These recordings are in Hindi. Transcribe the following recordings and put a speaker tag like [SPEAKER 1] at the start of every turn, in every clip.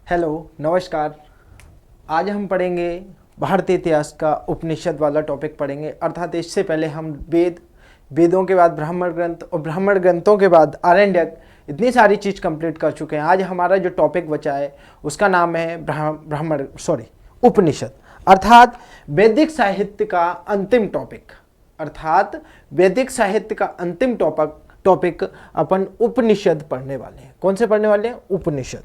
[SPEAKER 1] हेलो, नमस्कार। आज हम पढ़ेंगे भारतीय इतिहास का उपनिषद वाला टॉपिक पढ़ेंगे। अर्थात इससे पहले हम वेदों के बाद ब्राह्मण ग्रंथ और ब्राह्मण ग्रंथों के बाद आरण्यक, इतनी सारी चीज़ कंप्लीट कर चुके हैं। आज हमारा जो टॉपिक बचा है उसका नाम है उपनिषद, अर्थात वैदिक साहित्य का अंतिम टॉपिक। अर्थात वैदिक साहित्य का अंतिम टॉपिक अपन उपनिषद पढ़ने वाले हैं। कौन से पढ़ने वाले हैं? उपनिषद।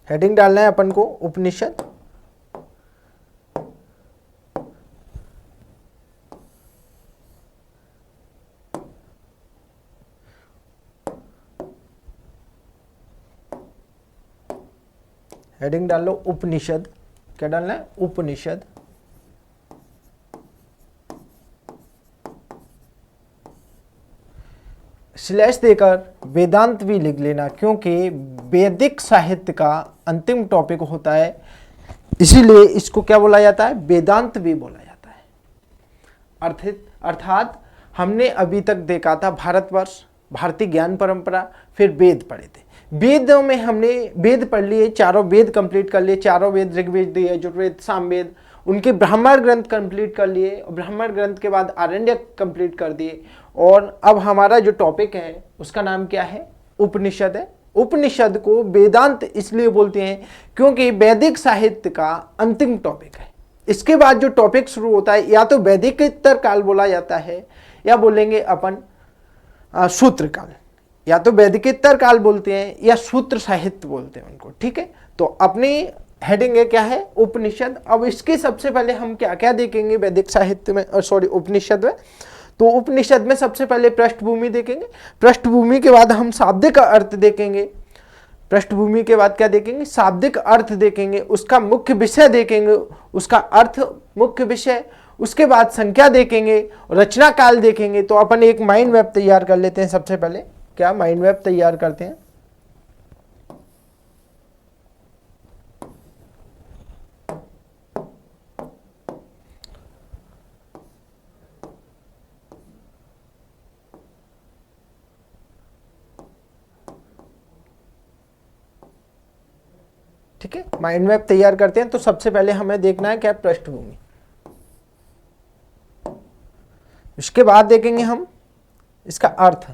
[SPEAKER 1] हेडिंग डालना है अपन को उपनिषद। हेडिंग डाल लो उपनिषद। क्या डालना है? उपनिषद। स्लैश देकर वेदांत भी लिख लेना, क्योंकि वैदिक साहित्य का अंतिम टॉपिक होता है, इसीलिए इसको क्या बोला जाता है? वेदांत भी बोला जाता है। अर्थात हमने अभी तक देखा था भारतवर्ष, भारतीय ज्ञान परंपरा, फिर वेद पढ़े थे। वेदों में हमने वेद पढ़ लिए, चारों वेद कंप्लीट कर लिए। चारों वेद, ऋग्वेद, यजुर्वेद, सामवेद, उनके ब्राह्मण ग्रंथ कंप्लीट कर लिए और ब्राह्मण ग्रंथ के बाद आरण्यक कंप्लीट कर दिए। और अब हमारा जो टॉपिक है उसका नाम क्या है? उपनिषद है। उपनिषद को वेदांत इसलिए बोलते हैं क्योंकि वैदिक साहित्य का अंतिम टॉपिक है। इसके बाद जो टॉपिक शुरू होता है, या तो वैदिकोत्तर काल बोला जाता है या बोलेंगे अपन सूत्र काल, या तो वैदिकोत्तर काल बोलते हैं या सूत्र साहित्य बोलते हैं उनको। ठीक है, तो अपनी हेडिंग है क्या है? उपनिषद। अब इसके सबसे पहले हम क्या क्या देखेंगे वैदिक साहित्य में, उपनिषद में। तो उपनिषद में सबसे पहले पृष्ठभूमि देखेंगे। पृष्ठभूमि के बाद हम शाब्दिक अर्थ देखेंगे। पृष्ठभूमि के बाद क्या देखेंगे? शाब्दिक अर्थ देखेंगे। उसका मुख्य विषय देखेंगे, उसका अर्थ मुख्य विषय। उसके बाद संख्या देखेंगे, रचना काल देखेंगे। तो अपन एक माइंड मैप तैयार कर लेते हैं। सबसे पहले क्या माइंड मैप तैयार करते हैं? ठीक है, माइंड मैप तैयार करते हैं। तो सबसे पहले हमें देखना है क्या? पृष्ठभूमि। इसके बाद देखेंगे हम इसका अर्थ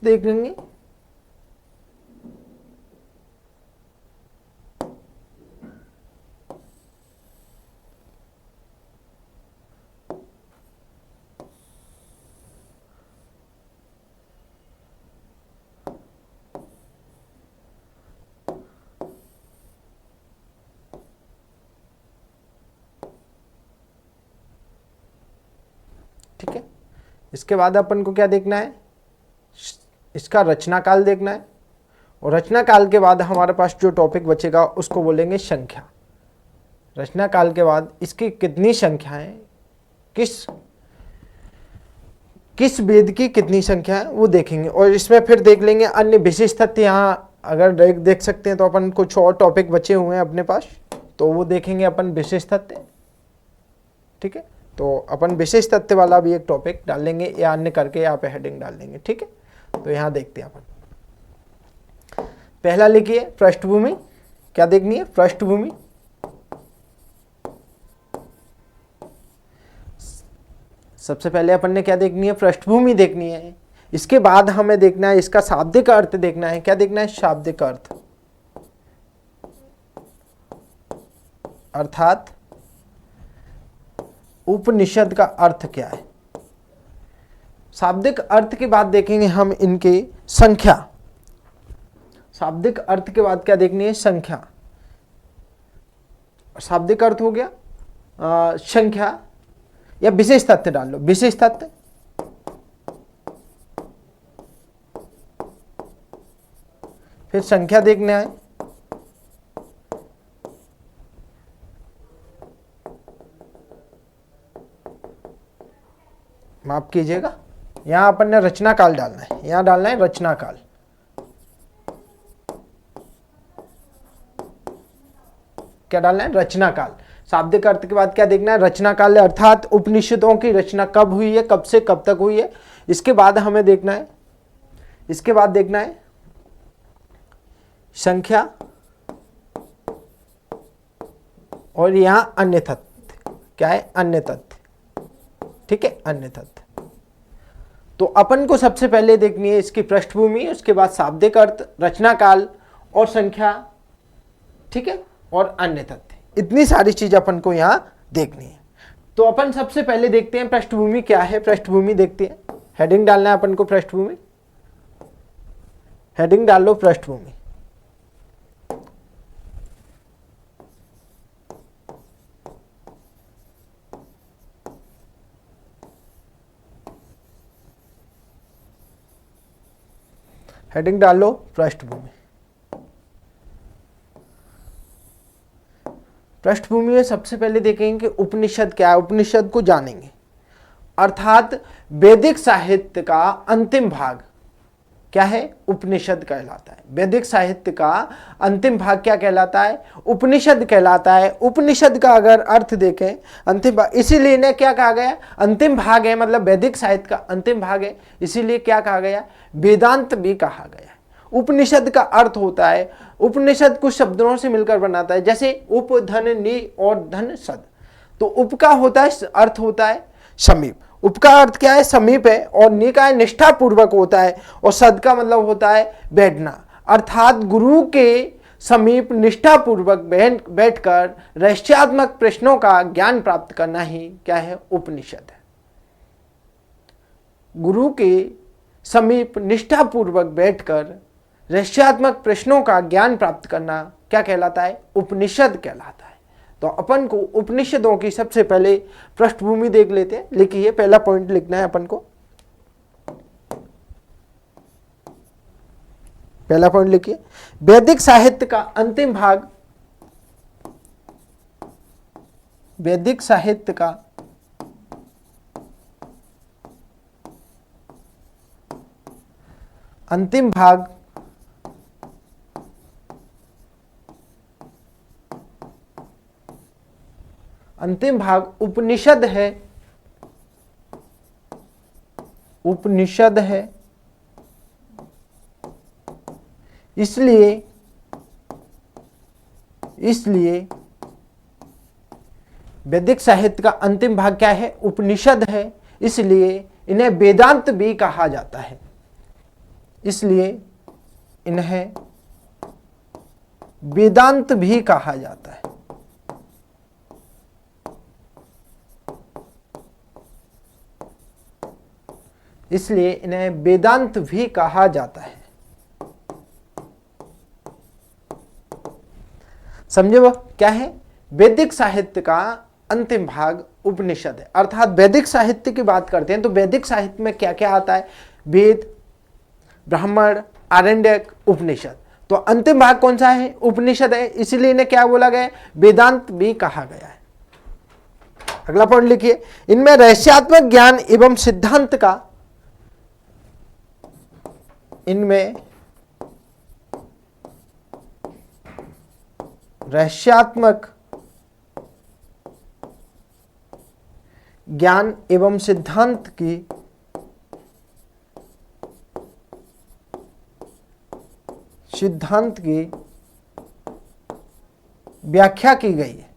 [SPEAKER 1] देखेंगे। ठीक है, इसके बाद अपन को क्या देखना है? इसका रचना काल देखना है। और रचना काल के बाद हमारे पास जो टॉपिक बचेगा उसको बोलेंगे संख्या। रचना काल के बाद इसकी कितनी संख्याएं, किस वेद की कितनी संख्या है वो देखेंगे। और इसमें फिर देख लेंगे अन्य विशेष तथ्य। यहाँ अगर देख सकते हैं तो अपन कुछ और टॉपिक बचे हुए हैं अपने पास, तो वो देखेंगे अपन विशेष तथ्य। ठीक है, तो अपन विशेष तथ्य वाला भी एक टॉपिक डाल लेंगे, या अन्य करके यहाँ पे हेडिंग डाल देंगे। ठीक है, तो यहाँ देखते हैं अपन। पहला लिखिए पृष्ठभूमि। क्या देखनी है? पृष्ठभूमि। सबसे पहले अपन ने क्या देखनी है? पृष्ठभूमि देखनी है। इसके बाद हमें देखना है इसका शाब्दिक अर्थ देखना है। क्या देखना है? शाब्दिक अर्थ। अर्थात उपनिषद का अर्थ क्या है। शाब्दिक अर्थ के बाद देखेंगे हम इनकी संख्या। शाब्दिक अर्थ के बाद क्या देखनी है? संख्या। शाब्दिक अर्थ हो गया, संख्या या विशेष तथ्य डाल लो। विशेष तथ्य, फिर संख्या देखना है। माफ कीजिएगा, यहां अपन ने रचना काल डालना है। यहां डालना है रचना काल। क्या डालना है? रचना काल। शाब्दिक अर्थ के बाद क्या देखना है? रचना काल, अर्थात उपनिषदों की रचना कब हुई है, कब से कब तक हुई है। इसके बाद हमें देखना है, इसके बाद देखना है संख्या और यहां अन्य तथ्य। क्या है? अन्य तथ्य। ठीक है, अन्य तथ्य। तो अपन को सबसे पहले देखनी है इसकी पृष्ठभूमि, उसके बाद शाब्दिक अर्थ, रचना काल और संख्या। ठीक है, और अन्य तथ्य। इतनी सारी चीज अपन को यहां देखनी है। तो अपन सबसे पहले देखते हैं पृष्ठभूमि क्या है। पृष्ठभूमि देखते हैं, हेडिंग डालना है अपन को पृष्ठभूमि। हेडिंग डाल लो पृष्ठभूमि। हेडिंग डाल लो पृष्ठभूमि। पृष्ठभूमि में सबसे पहले देखेंगे कि उपनिषद क्या है, उपनिषद को जानेंगे। अर्थात वैदिक साहित्य का अंतिम भाग क्या है? उपनिषद कहलाता है। वैदिक साहित्य का अंतिम भाग क्या कहलाता है? उपनिषद कहलाता है। उपनिषद का अगर अर्थ देखें, अंतिम भाग, इसीलिए इन्हें क्या कहा गया? अंतिम भाग है, मतलब वैदिक साहित्य का अंतिम भाग है, इसीलिए क्या कहा गया? वेदांत भी कहा गया है। उपनिषद का अर्थ होता है, उपनिषद कुछ शब्दों से मिलकर बनाता है, जैसे उप, धन, नि और धन, सद। तो उप का होता है अर्थ होता है समीप, उप का अर्थ क्या है? समीप है। और नि का निष्ठा पूर्वक होता है, और सद का मतलब होता है बैठना। अर्थात गुरु के समीप निष्ठा पूर्वक बैठकर रहस्यात्मक प्रश्नों का ज्ञान प्राप्त करना ही क्या है? उपनिषद है। गुरु के समीप निष्ठा पूर्वक बैठकर रहस्यात्मक प्रश्नों का ज्ञान प्राप्त करना क्या कहलाता है? उपनिषद कहलाता है। तो अपन को उपनिषदों की सबसे पहले पृष्ठभूमि देख लेते हैं। लिखिए, पहला पॉइंट लिखना है अपन को। पहला पॉइंट लिखिए, वैदिक साहित्य का अंतिम भाग, वैदिक साहित्य का अंतिम भाग उपनिषद है। उपनिषद है। इसलिए वैदिक साहित्य का अंतिम भाग क्या है? उपनिषद है। इसलिए इन्हें वेदांत भी कहा जाता है। इसलिए इन्हें वेदांत भी कहा जाता है। इसलिए इन्हें वेदांत भी कहा जाता है। समझे? वो क्या है? वैदिक साहित्य का अंतिम भाग उपनिषद है। अर्थात वैदिक साहित्य की बात करते हैं तो वैदिक साहित्य में क्या क्या आता है? वेद, ब्राह्मण, आरण्यक, उपनिषद। तो अंतिम भाग कौन सा है? उपनिषद है। इसलिए इन्हें क्या बोला गया? वेदांत भी कहा गया है। अगला पॉइंट लिखिए, इनमें रहस्यात्मक ज्ञान एवं सिद्धांत का, इनमें रहस्यात्मक ज्ञान एवं सिद्धांत की व्याख्या की गई है।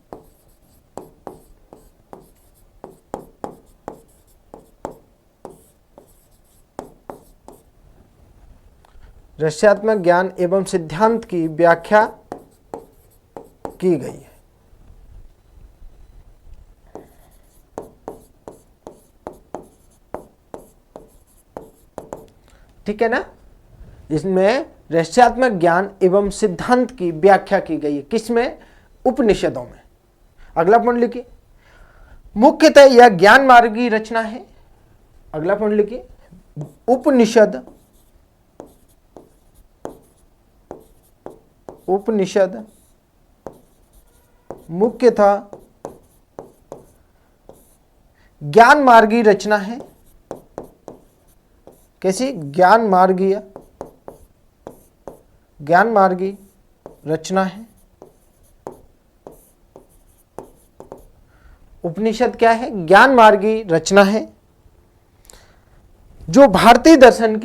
[SPEAKER 1] रहस्यात्मक ज्ञान एवं सिद्धांत की व्याख्या की गई है। ठीक है ना? इसमें रहस्यात्मक ज्ञान एवं सिद्धांत की व्याख्या की गई है। किसमें? उपनिषदों में। अगला पॉइंट लिखिए, मुख्यतः यह ज्ञान मार्गी रचना है। अगला पॉइंट लिखिए, उपनिषद मुख्यतः ज्ञान मार्गी रचना है। कैसी? ज्ञान मार्गी रचना है। उपनिषद क्या है? ज्ञान मार्गी रचना है। जो भारतीय दर्शन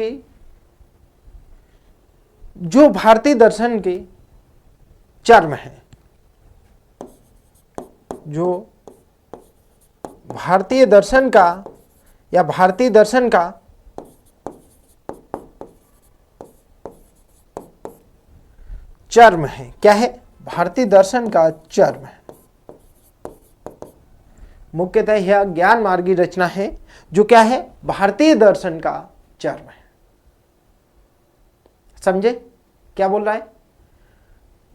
[SPEAKER 1] के चर्म है, जो भारतीय दर्शन का या भारतीय दर्शन का चर्म है। क्या है? भारतीय दर्शन का चर्म है। मुख्यतः यह ज्ञान मार्गी रचना है जो क्या है? भारतीय दर्शन का चर्म है। समझे क्या बोल रहा है?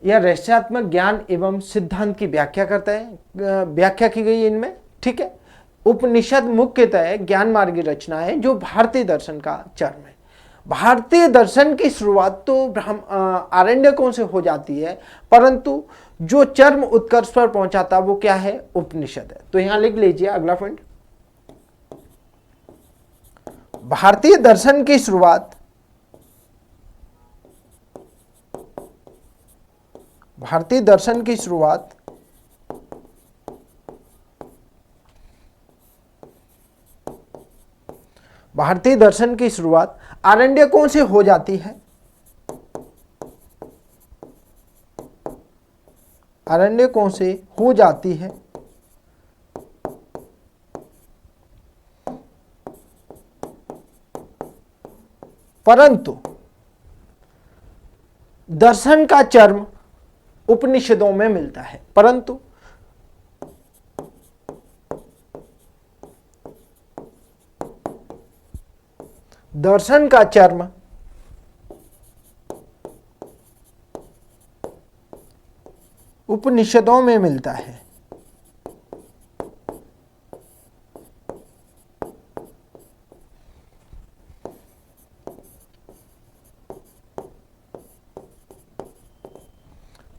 [SPEAKER 1] यह रहस्यात्मक ज्ञान एवं सिद्धांत की व्याख्या करता है, व्याख्या की गई है इनमें। ठीक है, उपनिषद मुख्यतः ज्ञान मार्गी रचना है जो भारतीय दर्शन का चर्म है। भारतीय दर्शन की शुरुआत तो आरण्यकों से हो जाती है, परंतु जो चरम उत्कर्ष पर पहुंचाता वो क्या है? उपनिषद है। तो यहां लिख लीजिए अगला पॉइंट, भारतीय दर्शन की शुरुआत, भारतीय दर्शन की शुरुआत भारतीय दर्शन की शुरुआत आरण्यकों से हो जाती है। आरण्यकों से हो जाती है, परंतु दर्शन का चर्म उपनिषदों में मिलता है। परंतु दर्शन का चर्म उपनिषदों में मिलता है।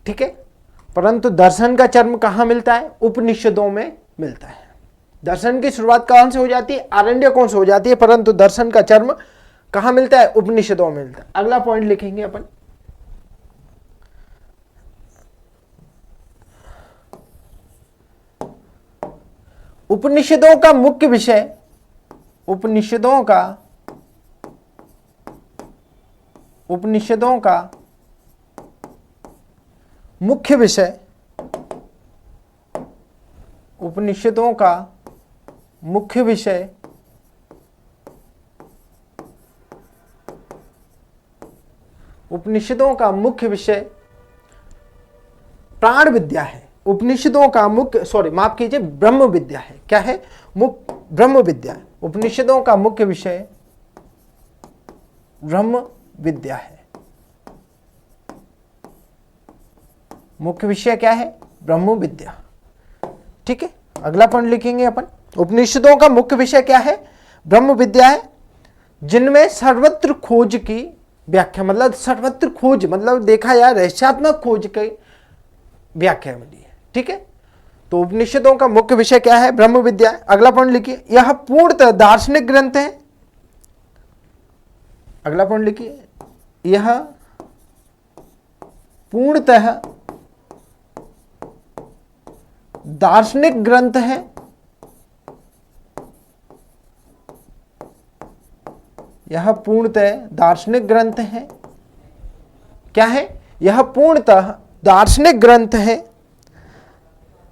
[SPEAKER 1] ठीक है, परंतु दर्शन का चर्म कहां मिलता है? उपनिषदों में मिलता है। दर्शन की शुरुआत कहां से हो जाती है? आरण्यकों से हो जाती है, परंतु दर्शन का चर्म कहां मिलता है? उपनिषदों में मिलता है। अगला पॉइंट लिखेंगे अपन, उपनिषदों का मुख्य विषय, उपनिषदों का मुख्य विषय, उपनिषदों का मुख्य विषय उपनिषदों का मुख्य विषय प्राण विद्या है। उपनिषदों का मुख्य, माफ कीजिए, ब्रह्म विद्या है। क्या है? ब्रह्म विद्या है। उपनिषदों का मुख्य विषय ब्रह्म विद्या है। मुख्य विषय क्या है? ब्रह्म विद्या। ठीक है, अगला पॉइंट लिखेंगे अपन, उपनिषदों का मुख्य विषय क्या है? ब्रह्म विद्या है, जिनमें सर्वत्र खोज की व्याख्या, मतलब सर्वत्र खोज मतलब देखा जाए रहस्यात्मक खोज की व्याख्या मिली है। ठीक है, तो उपनिषदों का मुख्य विषय क्या है? ब्रह्म विद्या है। अगला पॉइंट लिखिए, यह पूर्णतः दार्शनिक ग्रंथ है। अगला पॉइंट लिखिए, यह पूर्णतः दार्शनिक ग्रंथ है। यह पूर्णतः दार्शनिक ग्रंथ है। क्या है? यह पूर्णतः दार्शनिक ग्रंथ है,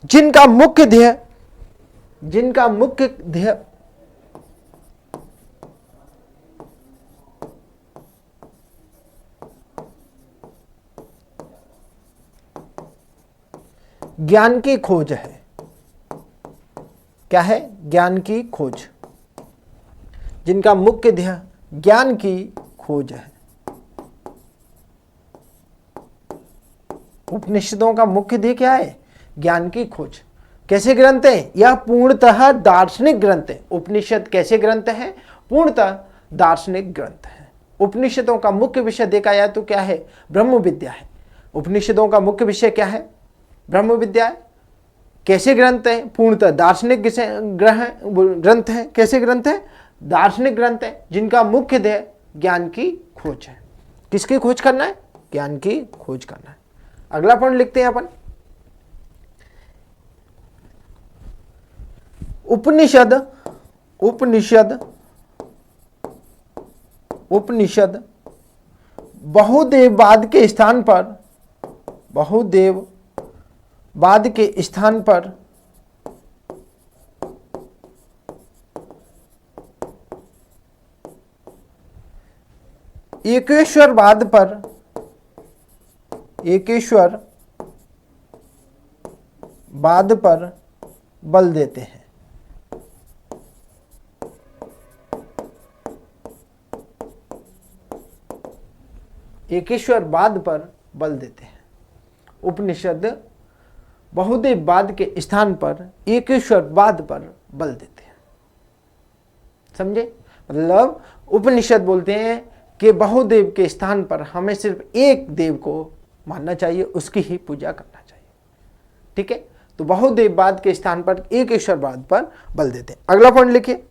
[SPEAKER 1] जिनका मुख्य ध्येय ज्ञान की खोज है। क्या है? ज्ञान की खोज, जिनका मुख्य ध्येय ज्ञान की खोज है। उपनिषदों का मुख्य ध्येय क्या है? ज्ञान की खोज। कैसे ग्रंथ है? यह पूर्णतः दार्शनिक ग्रंथ है। उपनिषद कैसे ग्रंथ है? पूर्णतः दार्शनिक ग्रंथ है। उपनिषदों का मुख्य विषय देखा जाए तो क्या है? ब्रह्म विद्या है। उपनिषदों का मुख्य विषय क्या है? ब्रह्म विद्या है। कैसे ग्रंथ है? पूर्णतः दार्शनिक ग्रंथ है। कैसे ग्रंथ है? दार्शनिक ग्रंथ है, जिनका मुख्य ध्येय ज्ञान की खोज है। किसकी खोज करना है? ज्ञान की खोज करना है। अगला पॉइंट लिखते हैं अपन, उपनिषद उपनिषद बहुदेववाद के स्थान पर, बहुदेववाद के स्थान पर एकेश्वरवाद पर बल देते हैं। एकेश्वरवाद पर बल देते हैं। उपनिषद बहुदेववाद के स्थान पर एकेश्वरवाद पर बल देते हैं। समझे? मतलब उपनिषद बोलते हैं कि बहुदेव के स्थान पर हमें सिर्फ एक देव को मानना चाहिए, उसकी ही पूजा करना चाहिए। ठीक है, तो बहुदेववाद के स्थान पर एकेश्वरवाद पर बल देते हैं। अगला पॉइंट लिखिए,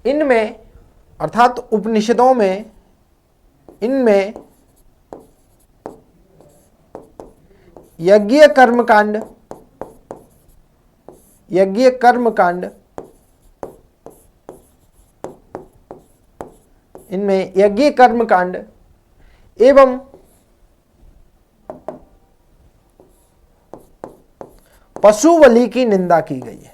[SPEAKER 1] इनमें अर्थात उपनिषदों में, इनमें यज्ञ कर्मकांड इनमें यज्ञ कर्मकांड एवं पशु बलि की निंदा की गई है,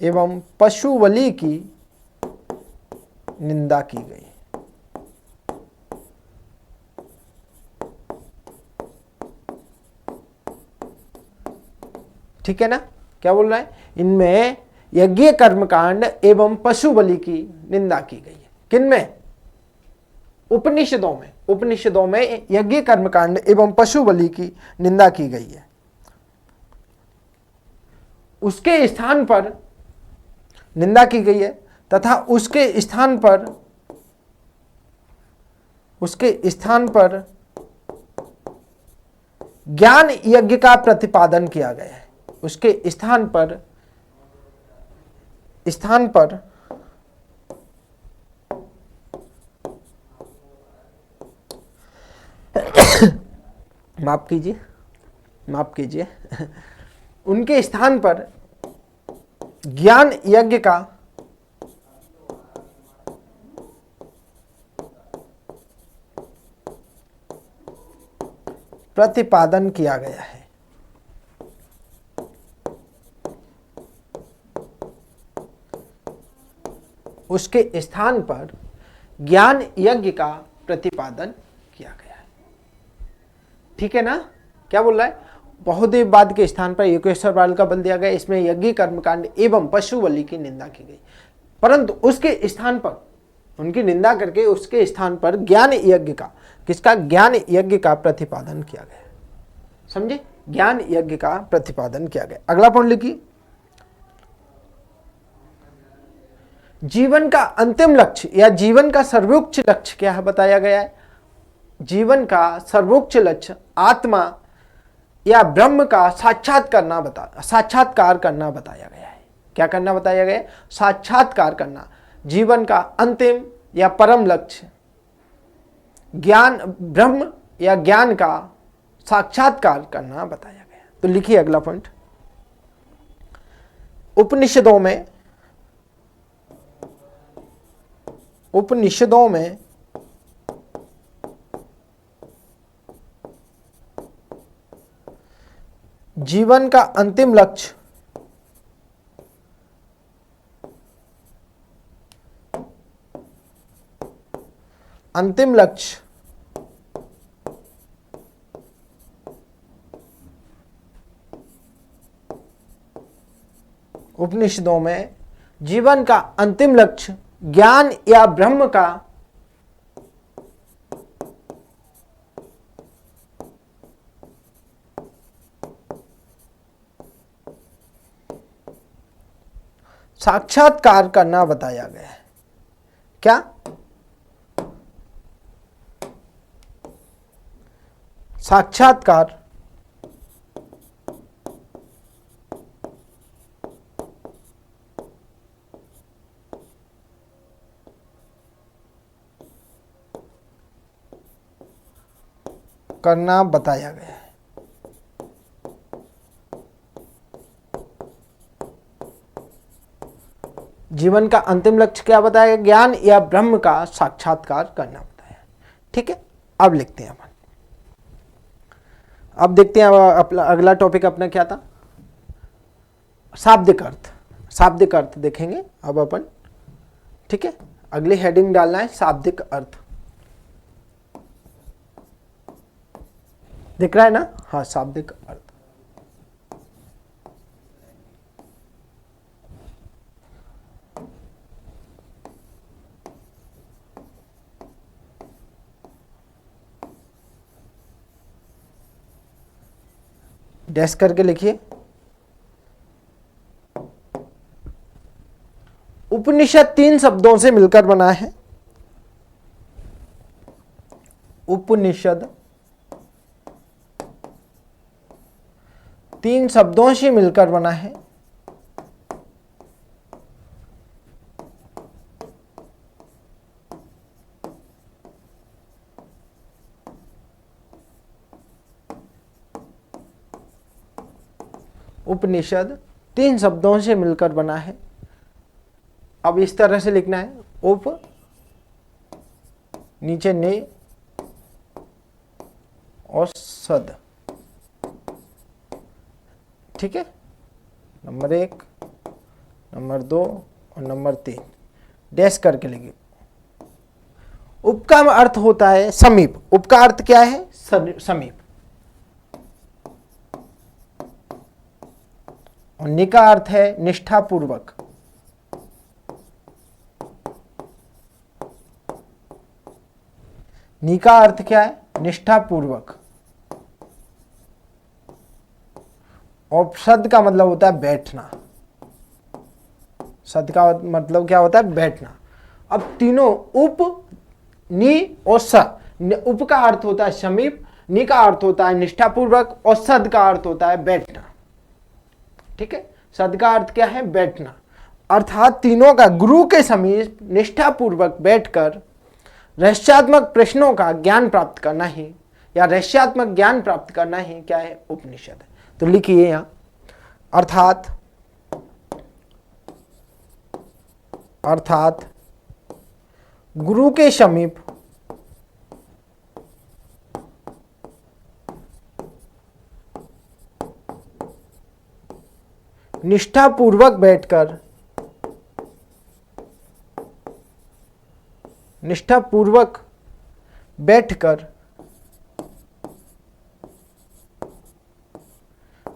[SPEAKER 1] एवं पशु बलि की निंदा की गई है। ठीक है ना? क्या बोल रहा है? इनमें यज्ञ कर्मकांड एवं पशु बलि की निंदा की गई है। किनमें? उपनिषदों में। उपनिषदों में यज्ञ कर्मकांड एवं पशु बलि की निंदा की गई है। उसके स्थान पर निंदा की गई है तथा उसके स्थान पर ज्ञान यज्ञ का प्रतिपादन किया गया है। उसके स्थान पर माफ कीजिए उनके स्थान पर ज्ञान यज्ञ का प्रतिपादन किया गया है। उसके स्थान पर ज्ञान यज्ञ का प्रतिपादन किया गया है। ठीक है ना? क्या बोल रहा है? बहुदेववाद के स्थान पर एकेश्वरवाद का बल दिया गया। इसमें यज्ञ कर्मकांड एवं पशु बलि की निंदा की गई, परंतु उसके स्थान पर, उनकी निंदा करके उसके स्थान पर ज्ञान यज्ञ का, किसका? ज्ञान यज्ञ का प्रतिपादन किया गया। समझे? ज्ञान यज्ञ का प्रतिपादन किया गया। अगला पॉइंट लिखिए, जीवन का अंतिम लक्ष्य या जीवन का सर्वोच्च लक्ष्य क्या है बताया गया है। जीवन का सर्वोच्च लक्ष्य आत्मा या ब्रह्म का साक्षात्कार करना बताया गया है। क्या करना बताया गया है? साक्षात्कार करना। जीवन का अंतिम या परम लक्ष्य ज्ञान, ब्रह्म या ज्ञान का साक्षात्कार करना बताया गया। तो लिखिए अगला पॉइंट, उपनिषदों में जीवन का अंतिम लक्ष्य उपनिषदों में जीवन का अंतिम लक्ष्य ज्ञान या ब्रह्म का साक्षात्कार करना बताया गया है। क्या? साक्षात्कार करना बताया गया है। जीवन का अंतिम लक्ष्य क्या बताया? ज्ञान या ब्रह्म का साक्षात्कार करना बताया। ठीक है, अब लिखते हैं अपन। अब देखते हैं अपना अगला टॉपिक अपना क्या था? शाब्दिक अर्थ। शाब्दिक अर्थ देखेंगे अब अपन। ठीक है, अगली हेडिंग डालना है शाब्दिक अर्थ। दिख रहा है ना? हाँ, शाब्दिक अर्थ। डैश करके लिखिए। उपनिषद 3 शब्दों से मिलकर बना है। उपनिषद 3 शब्दों से मिलकर बना है। उपनिषद 3 शब्दों से मिलकर बना है। अब इस तरह से लिखना है, उप नीचे ने और सद। ठीक है, नंबर 1, नंबर 2 और नंबर 3 डैश करके लिखिए। उप का अर्थ होता है समीप। उप का अर्थ क्या है? समीप। और नि का अर्थ है निष्ठापूर्वक। नि का अर्थ क्या है? निष्ठापूर्वक। और सद का मतलब होता है बैठना। सद का मतलब क्या होता है? बैठना। अब तीनों उप, नि और स। उप का अर्थ होता है समीप, नि का अर्थ होता है निष्ठापूर्वक और सद का अर्थ होता है बैठना। ठीक है, सद का अर्थ क्या है? बैठना। अर्थात तीनों का गुरु के समीप निष्ठापूर्वक बैठकर रहस्यात्मक प्रश्नों का ज्ञान प्राप्त करना ही, या रहस्यात्मक ज्ञान प्राप्त करना ही क्या है? उपनिषद है। तो लिखिए यहां, अर्थात गुरु के समीप निष्ठापूर्वक बैठकर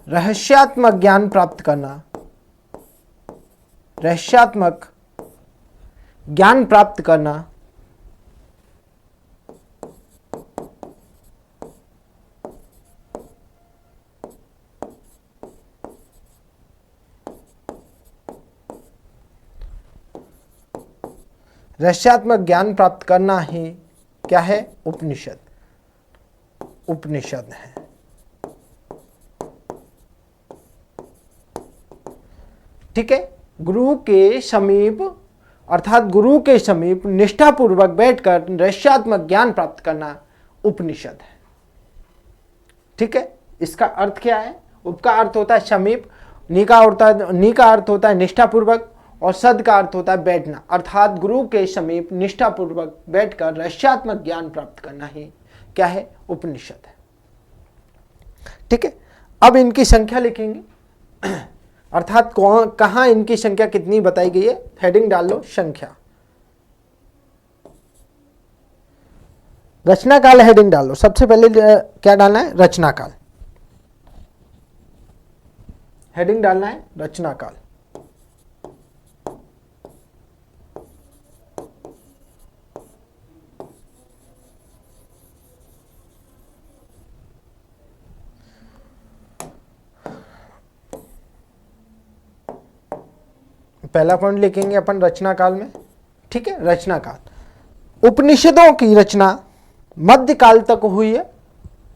[SPEAKER 1] रहस्यात्मक ज्ञान प्राप्त करना, रहस्यात्मक ज्ञान प्राप्त करना रहस्यात्मक ज्ञान प्राप्त करना ही क्या है? उपनिषद। उपनिषद है। ठीक है, गुरु के समीप अर्थात गुरु के समीप निष्ठापूर्वक बैठकर रहस्यात्मक ज्ञान प्राप्त करना उपनिषद है। ठीक है, इसका अर्थ क्या है? उप का अर्थ होता है समीप, नि का अर्थ होता है निष्ठापूर्वक और सद का अर्थ होता है बैठना। अर्थात गुरु के समीप निष्ठापूर्वक बैठकर रहस्यात्मक ज्ञान प्राप्त करना ही क्या है? उपनिषद है। ठीक है, अब इनकी संख्या लिखेंगे। अर्थात कहां इनकी संख्या कितनी बताई गई है? हेडिंग डाल लो संख्या। रचनाकाल हेडिंग डाल लो। सबसे पहले क्या डालना है? रचनाकाल। हेडिंग डालना है रचनाकाल। पहला पॉइंट लिखेंगे अपन रचनाकाल में। ठीक है, रचनाकाल उपनिषदों की रचना मध्यकाल तक हुई है।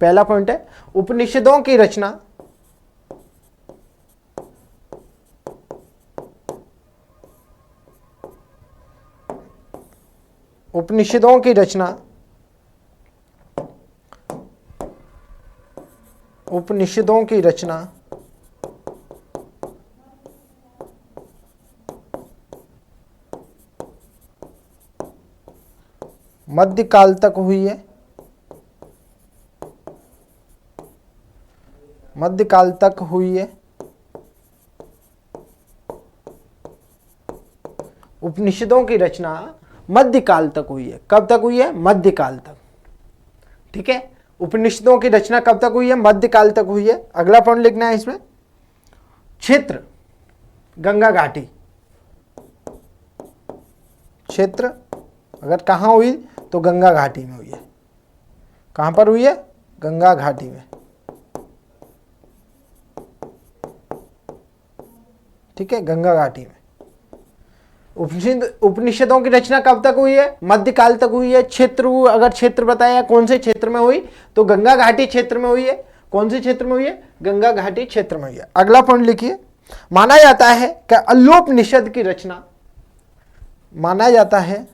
[SPEAKER 1] पहला पॉइंट है उपनिषदों की रचना उपनिषदों की रचना उपनिषदों की रचना मध्यकाल तक हुई है, मध्यकाल तक हुई है। उपनिषदों की रचना मध्यकाल तक हुई है। कब तक हुई है? मध्यकाल तक। ठीक है, उपनिषदों की रचना कब तक हुई है? मध्यकाल तक हुई है। अगला पॉइंट लिखना है इसमें, क्षेत्र गंगा घाटी। क्षेत्र अगर कहां हुई तो गंगा घाटी में हुई है। कहां पर हुई है? गंगा घाटी में। ठीक है, गंगा घाटी में। उपनिषदों की रचना कब तक हुई है? मध्यकाल तक हुई है। क्षेत्र अगर क्षेत्र बताया कौन से क्षेत्र में हुई तो गंगा घाटी क्षेत्र में हुई है। कौन से क्षेत्र में हुई है? गंगा घाटी क्षेत्र में हुई है। अगला पॉइंट लिखिए, माना जाता है कि अल्लोपनिषद की रचना, माना जाता है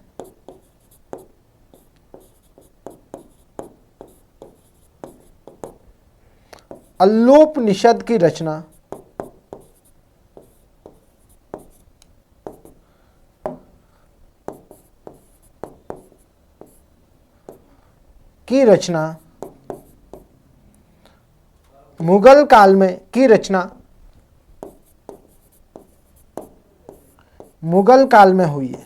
[SPEAKER 1] अल्लोपनिषद की रचना मुगल काल में की रचना मुगल काल में हुई है।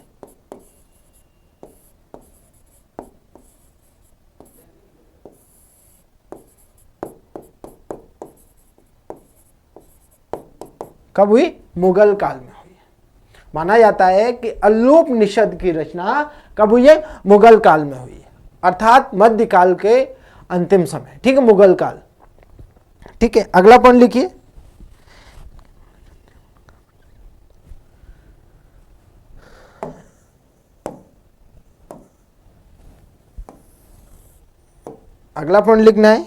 [SPEAKER 1] कब हुई? मुगल काल में हुई है। माना जाता है कि अल्लोपनिषद की रचना कब हुई है? मुगल काल में हुई है, अर्थात मध्यकाल के अंतिम समय। ठीक है, मुगल काल। ठीक है, अगला पॉइंट लिखिए, अगला पॉइंट लिखना है,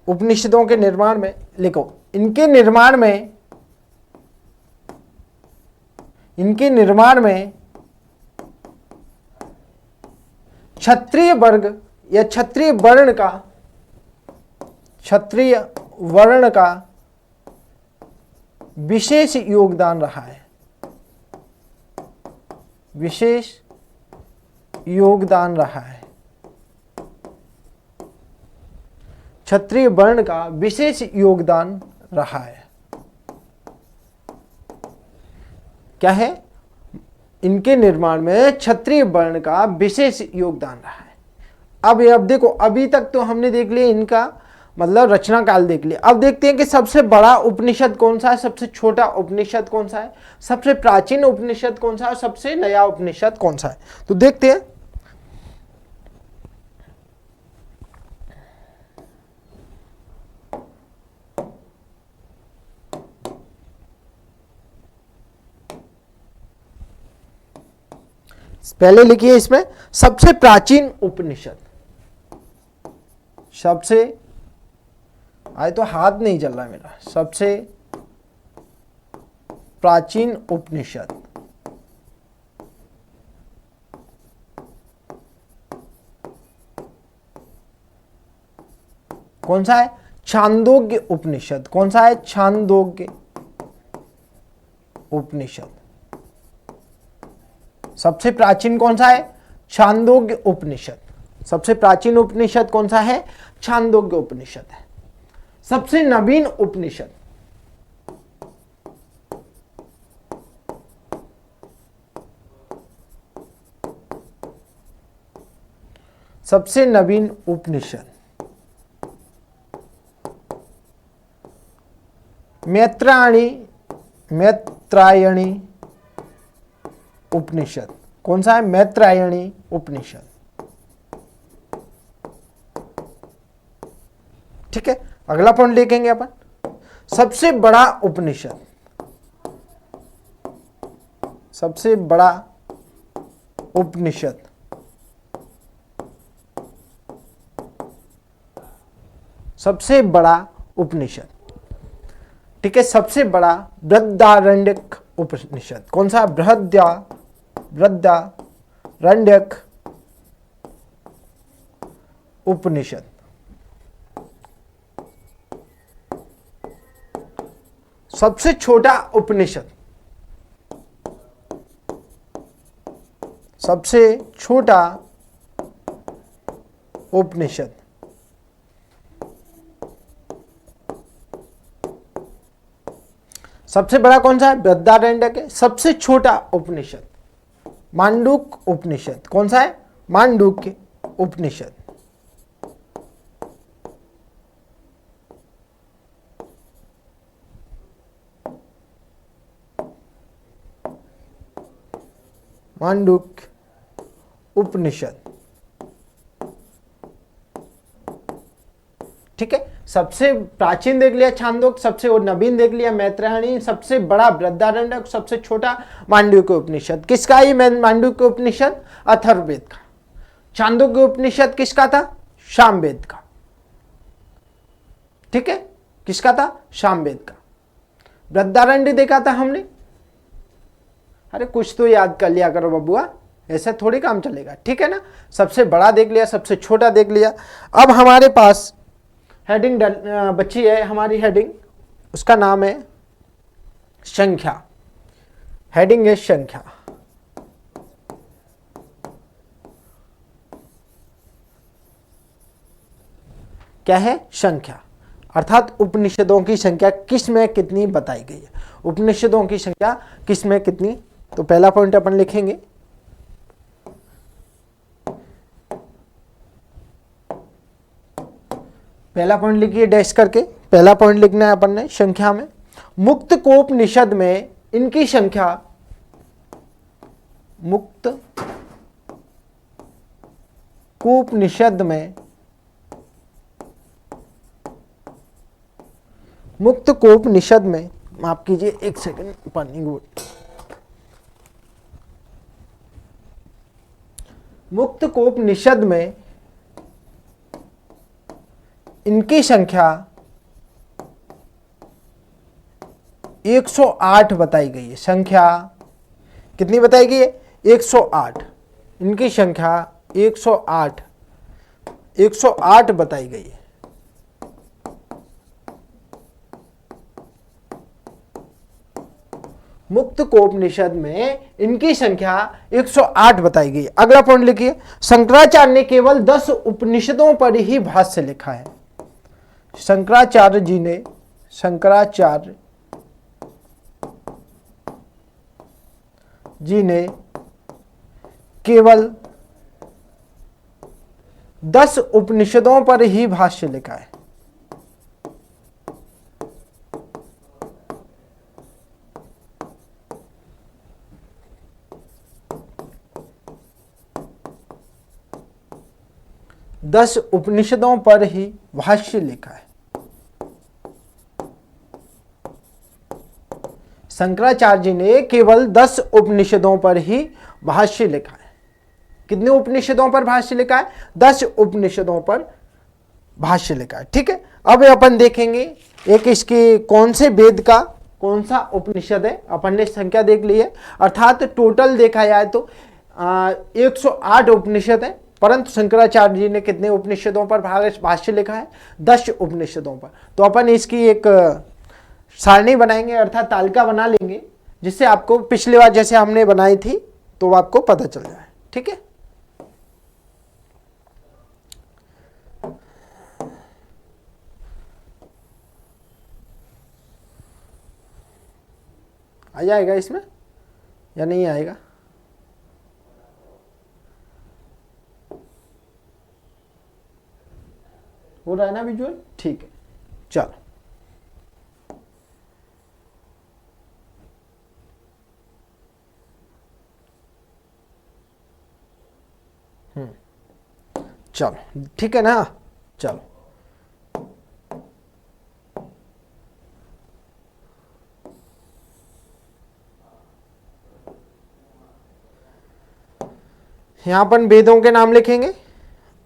[SPEAKER 1] उपनिषदों के निर्माण में लिखो, इनके निर्माण में क्षत्रिय वर्ग या क्षत्रिय वर्ण का विशेष योगदान रहा है। विशेष योगदान रहा है। क्षत्रिय वर्ण का विशेष योगदान रहा है। क्या है? इनके निर्माण में क्षत्रिय वर्ण का विशेष योगदान रहा है। अब देखो, अभी तक तो हमने देख लिया इनका मतलब रचना काल देख लिया। अब देखते हैं कि सबसे बड़ा उपनिषद कौन सा है, सबसे छोटा उपनिषद कौन सा है, सबसे प्राचीन उपनिषद कौन सा है और सबसे नया उपनिषद कौन सा है। तो देखते हैं, पहले लिखिए इसमें सबसे प्राचीन उपनिषद। सबसे, आज तो हाथ नहीं चल रहा मेरा, सबसे प्राचीन उपनिषद कौन सा है? छांदोग्य उपनिषद। कौन सा है? छांदोग्य उपनिषद। सबसे प्राचीन कौन सा है? छांदोग्य उपनिषद। सबसे प्राचीन उपनिषद कौन सा है? छांदोग्य उपनिषद है। सबसे नवीन उपनिषद, सबसे नवीन उपनिषद मैत्रायणी उपनिषद। कौन सा है? मैत्रायणी उपनिषद। ठीक है, अगला पॉइंट लिखेंगे अपन, सबसे बड़ा उपनिषद। सबसे बड़ा उपनिषद सबसे बड़ा उपनिषद। ठीक है, सबसे बड़ा बृहदारण्यक उपनिषद। कौन सा? बृहदारण्यक उपनिषद। सबसे छोटा उपनिषद, सबसे छोटा उपनिषद। सबसे बड़ा कौन सा है? बृहदारण्यक है। सबसे छोटा उपनिषद मांडूक उपनिषद। कौन सा है? मांडूक्य उपनिषद। मांडूक्य उपनिषद। ठीक है, सबसे प्राचीन देख लिया छांदोग्य, सबसे नवीन देख लिया मैत्रायणी, सबसे बड़ा बृहदारण्यक, सबसे छोटा मांडूक्य उपनिषद। किसका ये मांडूक्य उपनिषद? अथर्ववेद का। छांदोग्य उपनिषद किसका था? सामवेद का। ठीक है, किसका था? सामवेद का। बृहदारण्य देखा था हमने। अरे कुछ तो याद कर लिया करो बबुआ, ऐसा थोड़ी काम चलेगा। ठीक है ना, सबसे बड़ा देख लिया, सबसे छोटा देख लिया। अब हमारे पास हेडिंग बची है हमारी हेडिंग, उसका नाम है संख्या। हेडिंग है संख्या। क्या है? संख्या, अर्थात उपनिषदों की संख्या किस में कितनी बताई गई है। उपनिषदों की संख्या किस में कितनी। तो पहला पॉइंट अपन लिखेंगे, पहला पॉइंट लिखिए डैश करके। पहला पॉइंट लिखना है अपन ने संख्या में। मुक्त कोपनिषद में इनकी संख्या, मुक्त कोपनिषद में, मुक्त कोपनिषद में, माफ कीजिए एक सेकंड, पानी को। मुक्त कोपनिषद में इनकी संख्या 108 बताई गई है। संख्या कितनी बताई गई है? 108। इनकी संख्या 108 बताई गई है। मुक्त कोपनिषद में इनकी संख्या 108 बताई गई। अगला पॉइंट लिखिए, शंकराचार्य ने केवल 10 उपनिषदों पर ही भाष्य लिखा है। शंकराचार्य जी ने केवल 10 उपनिषदों पर ही भाष्य लिखा है। दस उपनिषदों पर ही भाष्य लिखा है। शंकराचार्य जी ने केवल 10 उपनिषदों पर ही भाष्य लिखा है। कितने उपनिषदों पर भाष्य लिखा है? 10 उपनिषदों पर भाष्य लिखा है। ठीक है, अब अपन देखेंगे एक इसके कौन से वेद का कौन सा उपनिषद है। अपन ने संख्या देख ली है, अर्थात टोटल देखा जाए तो 108 उपनिषद है, परंतु शंकराचार्य जी ने कितने उपनिषदों पर भाष्य लिखा है? 10 उपनिषदों पर। तो अपन इसकी एक सारणी बनाएंगे, अर्थात तालिका बना लेंगे, जिससे आपको पिछली बार जैसे हमने बनाई थी तो आपको पता चल जाए। ठीक है, आ जाएगा इसमें या नहीं आएगा? हो रहा है ना विजुअल? ठीक है, चलो। चलो ठीक है ना, चलो। यहां पर वेदों के नाम लिखेंगे,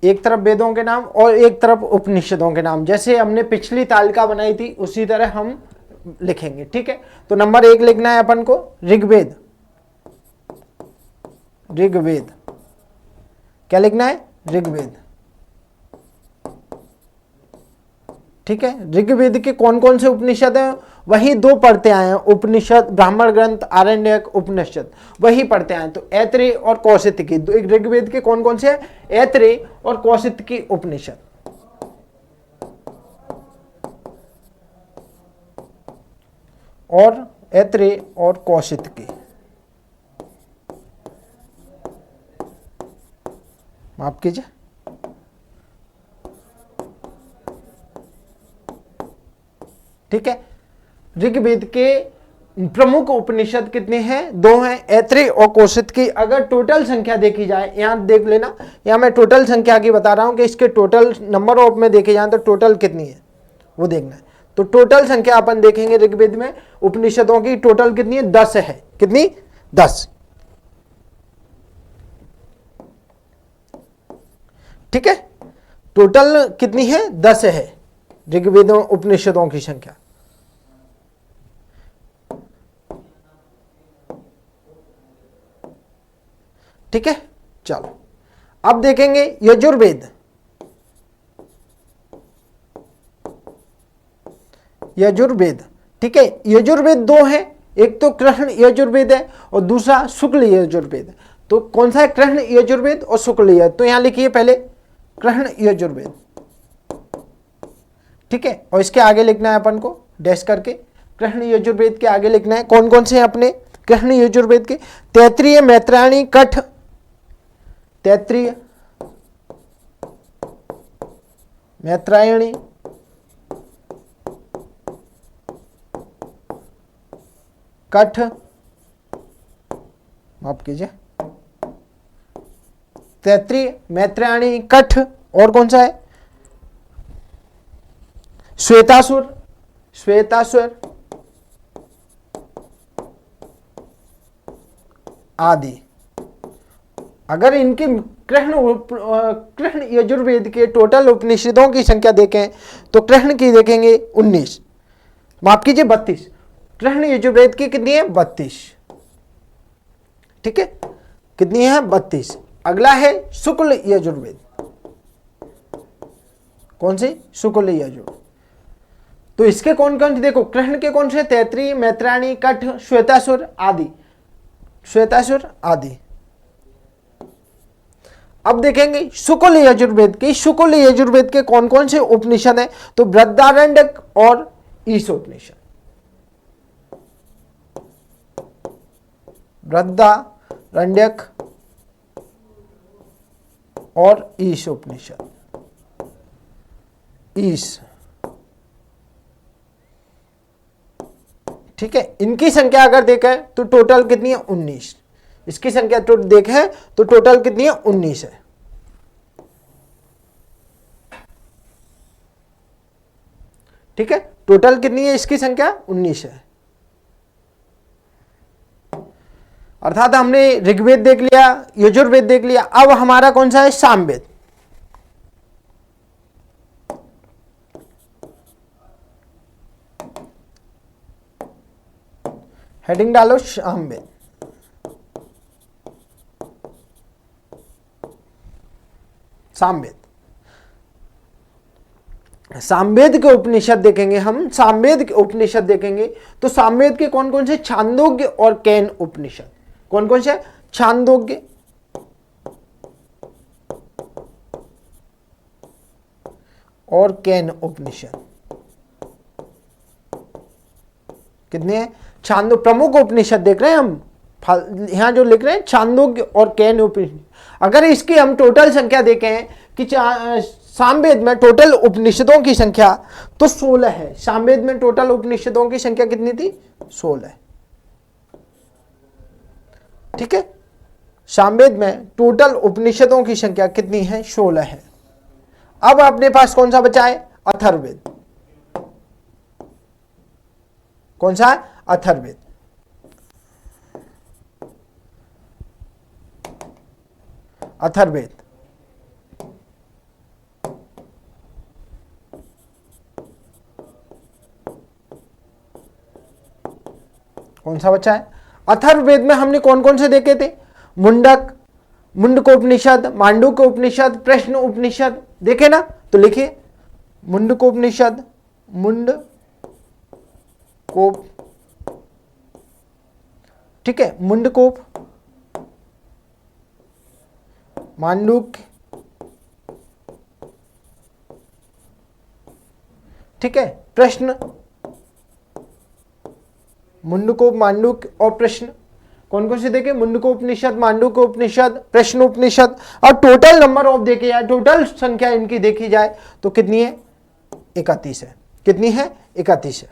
[SPEAKER 1] एक तरफ वेदों के नाम और एक तरफ उपनिषदों के नाम, जैसे हमने पिछली तालिका बनाई थी उसी तरह हम लिखेंगे। ठीक है, तो नंबर 1 लिखना है अपन को ऋग्वेद। ऋग्वेद क्या लिखना है? ऋग्वेद। ठीक है, ऋग्वेद के कौन कौन से उपनिषद हैं, वही दो पढ़ते आए हैं, उपनिषद, ब्राह्मण ग्रंथ, आरण्यक, उपनिषद, वही पढ़ते आए हैं। तो ऐत्रेय और कौशिकी, ऋग्वेद के कौन कौन से हैं, ऐत्रेय और कौशिकी उपनिषद। और ऐत्रेय और कौशिकी, माफ कीजिए, ठीक है। ऋग्वेद के प्रमुख उपनिषद कितने हैं, दो हैं, ऐत्रेय और कौशिकी। अगर टोटल संख्या देखी जाए, यहां देख लेना, यहां मैं टोटल संख्या की बता रहा हूं कि इसके टोटल नंबर ऑफ में देखे जाए तो टोटल कितनी है वो देखना है। तो टोटल संख्या अपन देखेंगे ऋग्वेद में उपनिषदों की टोटल कितनी है, 10 है। कितनी, 10, ठीक है। टोटल कितनी है, 10 है ऋग्वेदों उपनिषदों की संख्या, ठीक है। चलो अब देखेंगे यजुर्वेद। यजुर्वेद, ठीक है, यजुर्वेद दो है, एक तो कृष्ण यजुर्वेद है और दूसरा शुक्ल यजुर्वेद। तो कौन सा है, कृष्ण यजुर्वेद और शुक्ल यजुर्वेद। तो यहां लिखिए पहले कृष्ण यजुर्वेद, ठीक है, और इसके आगे लिखना है अपन को डैश करके, कृष्ण यजुर्वेद के आगे लिखना है कौन कौन से हैं अपने कृष्ण यजुर्वेद के, तैत्रीय, मैत्रायणी, कठ, तैत्रीय, मैत्रायणी, कठ, माफ कीजिए, तैत्रीय, मैत्रायणी, कठ, और कौन सा है, श्वेतासुर, श्वेतासुर आदि। अगर इनके कृष्ण यजुर्वेद के टोटल उपनिषदों की संख्या देखें तो कृष्ण की देखेंगे 19, माफ कीजिए 32, कृष्ण यजुर्वेद की कितनी है, 32, ठीक है, कितनी है, 32। अगला है शुक्ल यजुर्वेद, कौन सी, शुक्ल यजुर्वेद। तो इसके कौन कौन से देखो, कृष्ण के कौन से, तैत्रीय, मैत्रायणी, कठ, श्वेतासुर आदि, श्वेतासुर आदि। अब देखेंगे शुक्ल यजुर्वेद के, शुक्ल यजुर्वेद के कौन कौन से उपनिषद हैं, तो बृहदारण्यक और ईशोपनिषद, बृहदारण्यक और ईशोपनिषद, ईश, ठीक है। इनकी संख्या अगर देखें तो टोटल कितनी है, 19। इसकी संख्या तो देखें तो टोटल कितनी है, 19 है, ठीक है। टोटल कितनी है इसकी संख्या, 19 है। अर्थात हमने ऋग्वेद देख लिया, यजुर्वेद देख लिया, अब हमारा कौन सा है, सामवेद। हेडिंग डालो सामवेद। सामवेद, सामवेद के उपनिषद देखेंगे हम, सामवेद के उपनिषद देखेंगे तो सामवेद के कौन कौन से, छांदोग्य और कैन उपनिषद, कौन कौन से, छांदोग्य और कैन उपनिषद, कितने हैं, छांदो, प्रमुख उपनिषद देख रहे हैं हम, यहां जो लिख रहे हैं छांदोग्य और कैन उपनिषद। अगर इसकी हम टोटल संख्या देखें कि सामवेद में टोटल उपनिषदों की संख्या तो 16 है। सामवेद में टोटल उपनिषदों की संख्या कितनी थी, 16, ठीक है। सामवेद में टोटल उपनिषदों की संख्या कितनी है, 16 है। अब अपने पास कौन सा बचा है, अथर्ववेद, कौन सा है, अथर्ववेद। अथर्ववेद कौन सा बचा है, अथर्ववेद में हमने कौन कौन से देखे थे, मुंडक, मुंडक उपनिषद, मांडूक्य उपनिषद, प्रश्न उपनिषद देखे ना, तो लिखिए मुंडक उपनिषद, मुंडकोप, ठीक है, मुंडकोप, मांडूक्य, ठीक है, प्रश्न, मुंडकोप, मांडूक्य और प्रश्न। कौन कौन से देखे? मुंडकोपनिषद, मांडूक्योपनिषद, प्रश्नोपनिषद। और टोटल नंबर ऑफ देखे जाए, टोटल संख्या इनकी देखी जाए तो कितनी है? 31 है। कितनी है? 31 है।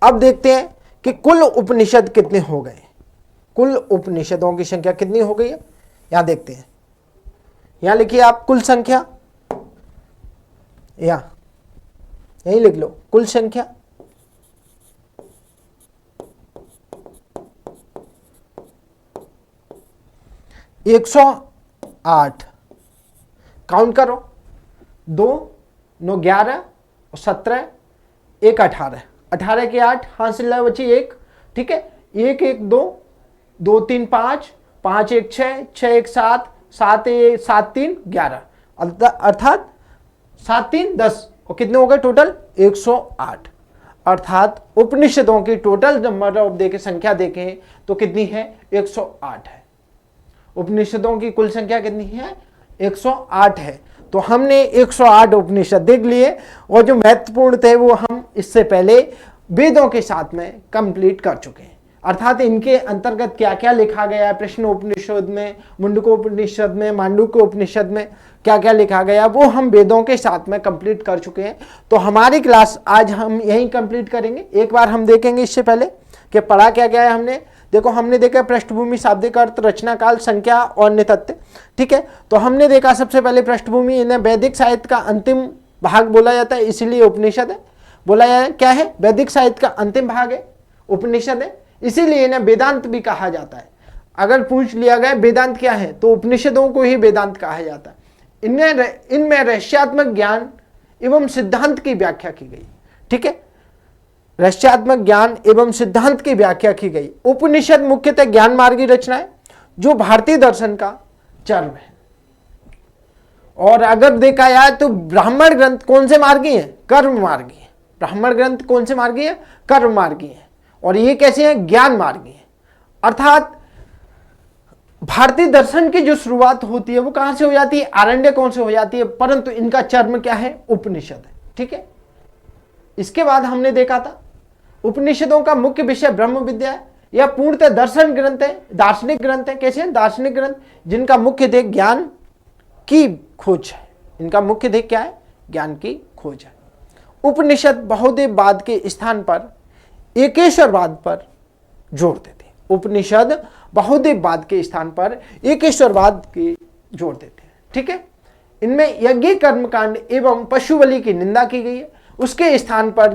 [SPEAKER 1] अब देखते हैं कि कुल उपनिषद कितने हो गए। कुल उपनिषदों की संख्या कितनी हो गई है, यहां देखते हैं। यहां लिखिए आप कुल संख्या, यही लिख लो कुल संख्या। एक 108 काउंट करो, 2 9 11 और 17 1 18, 18 के 8 हाथ से बची 1, ठीक है। 1 1 2 2 3 5 5 1 6 6 1 7 7 1 7 3 11, अर्थात 7 3 10 और कितने हो गए टोटल? 108। अर्थात उपनिषदों की टोटल नंबर ऑफ देखे संख्या देखें तो कितनी है? 108 है। उपनिषदों की कुल संख्या कितनी है? 108 है। तो हमने 108 उपनिषद देख लिए और जो महत्वपूर्ण थे वो हम इससे पहले वेदों के साथ में कंप्लीट कर चुके हैं। अर्थात इनके अंतर्गत क्या क्या लिखा गया है, प्रश्नोपनिषद में, मुंडकोपनिषद में, मांडूक्योपनिषद में क्या क्या लिखा गया वो हम वेदों के साथ में कंप्लीट कर चुके हैं। तो हमारी क्लास आज हम यहीं कंप्लीट करेंगे। एक बार हम देखेंगे इससे पहले कि पढ़ा क्या क्या है हमने। देखो, हमने देखा पृष्ठभूमि, शाब्दिक अर्थ, रचना काल, संख्या और नितत्य, ठीक है। तो हमने देखा सबसे पहले पृष्ठभूमि, इन्हें वैदिक साहित्य का अंतिम भाग बोला जाता है, इसीलिए उपनिषद है। बोला जाए क्या है? वैदिक साहित्य का अंतिम भाग है, उपनिषद है, इसीलिए इन्हें वेदांत भी कहा जाता है। अगर पूछ लिया गया वेदांत क्या है तो उपनिषदों को ही वेदांत कहा जाता है। इनमें रहस्यात्मक ज्ञान एवं सिद्धांत की व्याख्या की गई, ठीक है। रहस्यात्मक ज्ञान एवं सिद्धांत की व्याख्या की गई। उपनिषद मुख्यतः ज्ञान मार्गी रचना है जो भारतीय दर्शन का चर्म है। और अगर देखा जाए तो ब्राह्मण ग्रंथ कौन से मार्गी है? कर्म मार्गी है। ब्राह्मण ग्रंथ कौन से मार्गी है? कर्म मार्गी है। और ये कैसे हैं? ज्ञान मार्गी है। अर्थात भारतीय दर्शन की जो शुरुआत होती है वो कहां से हो जाती है? आरण्य कौन से हो जाती है, परंतु इनका चर्म क्या है? उपनिषद है, ठीक है। इसके बाद हमने देखा था उपनिषदों का मुख्य विषय ब्रह्म विद्या है। यह पूर्णतः दर्शन ग्रंथ है, दार्शनिक ग्रंथ है। कैसे? दार्शनिक ग्रंथ जिनका मुख्य ध्येय ज्ञान की खोज है। इनका मुख्य ध्येय क्या है? ज्ञान की खोज है। उपनिषद बहुदेववाद के स्थान पर एकेश्वरवाद पर जोर देते हैं। उपनिषद बहुदेववाद के स्थान पर एकेश्वरवाद की जोर देते हैं, ठीक है। इनमें यज्ञ कर्मकांड एवं पशु बलि की निंदा की गई है। उसके स्थान पर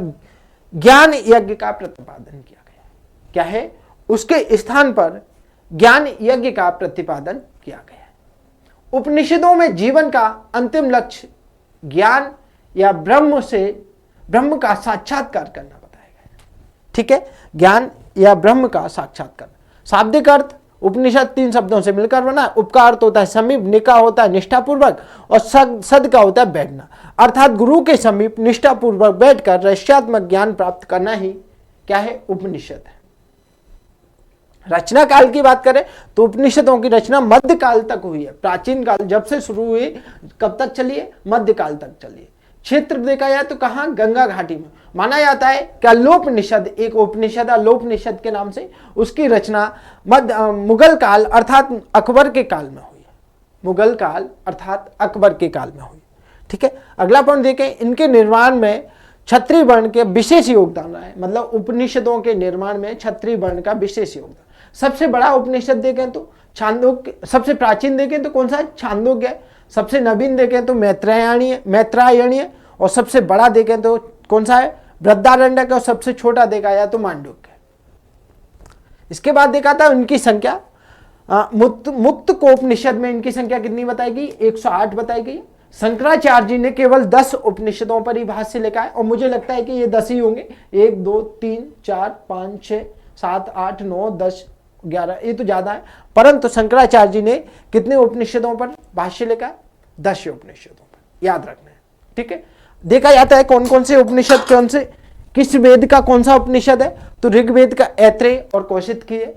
[SPEAKER 1] ज्ञान यज्ञ का प्रतिपादन किया गया है। क्या है? उसके स्थान पर ज्ञान यज्ञ का प्रतिपादन किया गया है। उपनिषदों में जीवन का अंतिम लक्ष्य ज्ञान या ब्रह्म का साक्षात्कार करना बताया गया है, ठीक है। ज्ञान या ब्रह्म का साक्षात्कार। शाब्दिक अर्थ उपनिषद 3 शब्दों से मिलकर बना। उप का अर्थ होता है समीप, निका होता है निष्ठापूर्वक और सद का होता है बैठना। अर्थात गुरु के समीप निष्ठापूर्वक बैठकर रहस्यात्मक ज्ञान प्राप्त करना ही क्या है? उपनिषद है। रचना काल की बात करें तो उपनिषदों की रचना मध्यकाल तक हुई है। प्राचीन काल जब से शुरू हुई कब तक चली है? मध्यकाल तक चली है। क्षेत्र देखा जाए तो कहां? गंगा घाटी में। माना जाता है कि अलोपनिषद एक उपनिषद अलोपनिषद के नाम से उसकी रचना मुगल काल अर्थात अकबर के काल में हुई है। मुगल काल अर्थात अकबर के काल में हुई, ठीक है। अगला पॉइंट देखें, इनके निर्माण में क्षत्रिय वर्ण के विशेष योगदान रहा है। मतलब उपनिषदों के निर्माण में क्षत्रिय वर्ण का विशेष योगदान। सबसे बड़ा उपनिषद देखें तो छांदोग्य, सबसे प्राचीन देखें तो कौन सा है? छांदोग्य है। सबसे नवीन देखें तो मैत्रायणी है। और सबसे बड़ा देखें तो कौन सा है? बृहदारण्यक। और सबसे छोटा देखा जाए तो मांडूक्य। इसके बाद देखा था उनकी संख्या मुक्त कोपनिषद में इनकी संख्या कितनी बताई गई? 108 बताई गई। शंकराचार्य जी ने केवल 10 उपनिषदों पर ही भाष्य लिखा है और मुझे लगता है कि ये 10 ही होंगे। 1 2 3 4 5 6 7 8 9 10 11, ये तो ज्यादा है। परंतु शंकराचार्य जी ने कितने उपनिषदों पर भाष्य लिखा है? 10 उपनिषदों पर, याद रखना है, ठीक है। देखा जाता है कौन कौन से उपनिषद, कौन से किस वेद का कौन सा उपनिषद है, तो ऋग्वेद का ऐत्रेय और कौशिक है।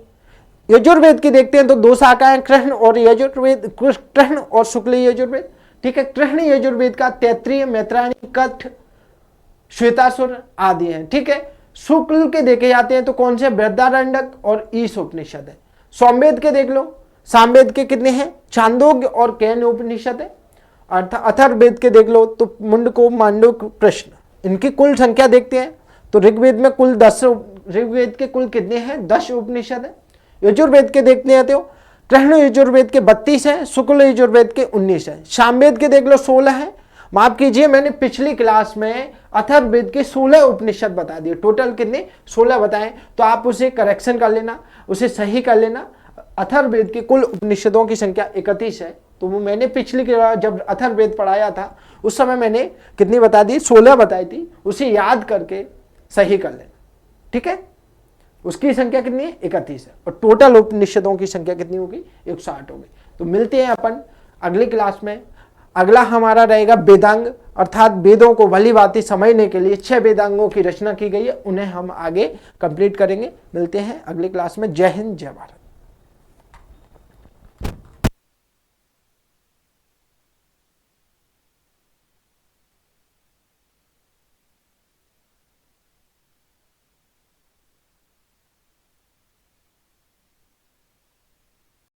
[SPEAKER 1] यजुर्वेद की देखते हैं तो दो शाखाएं, कृष्ण और यजुर्वेद, कृष्ण और शुक्ल यजुर्वेद, ठीक है। कृष्ण यजुर्वेद का तैत्रीय, मैत्रायणी, कठ, श्वेतासुर आदि हैं, ठीक है। शुक्ल के देखे जाते हैं तो कौन से, बृहदारण्यक और ईश उपनिषद है। सोमवेद के देख लो, सामवेद के कितने हैं, छांदोग्य और कैन उपनिषद है। अथर्ववेद के देख लो तो मुंडको, मांडुक, प्रश्न, इनकी कुल संख्या देखते हैं तो ऋग्वेद में कुल 10, ऋग्वेद के कुल कितने हैं, 10 उपनिषद है। यजुर्वेद के देखते हैं तो कृष्ण यजुर्वेद के 32 है, शुक्ल यजुर्वेद के 19 है। सामवेद के देख लो 16 है। माफ कीजिए, मैंने पिछली क्लास में अथर्ववेद के 16 उपनिषद बता दिए, टोटल कितने, 16 बताएं, तो आप उसे करेक्शन कर लेना, उसे सही कर लेना। अथर्ववेद के कुल उपनिषदों की संख्या 31 है। तो वो मैंने पिछली जब अथर्ववेद पढ़ाया था उस समय मैंने कितनी बता दी, 16 बताई थी, उसे याद करके सही कर लेना, ठीक है। उसकी संख्या कितनी है, 31 है, और टोटल उपनिषदों की संख्या कितनी होगी, 108 होगी। तो मिलते हैं अपन अगली क्लास में। अगला हमारा रहेगा वेदांग, अर्थात वेदों को भली भांति समझने के लिए 6 वेदांगों की रचना की गई है, उन्हें हम आगे कंप्लीट करेंगे। मिलते हैं अगली क्लास में। जय हिंद, जय भारत।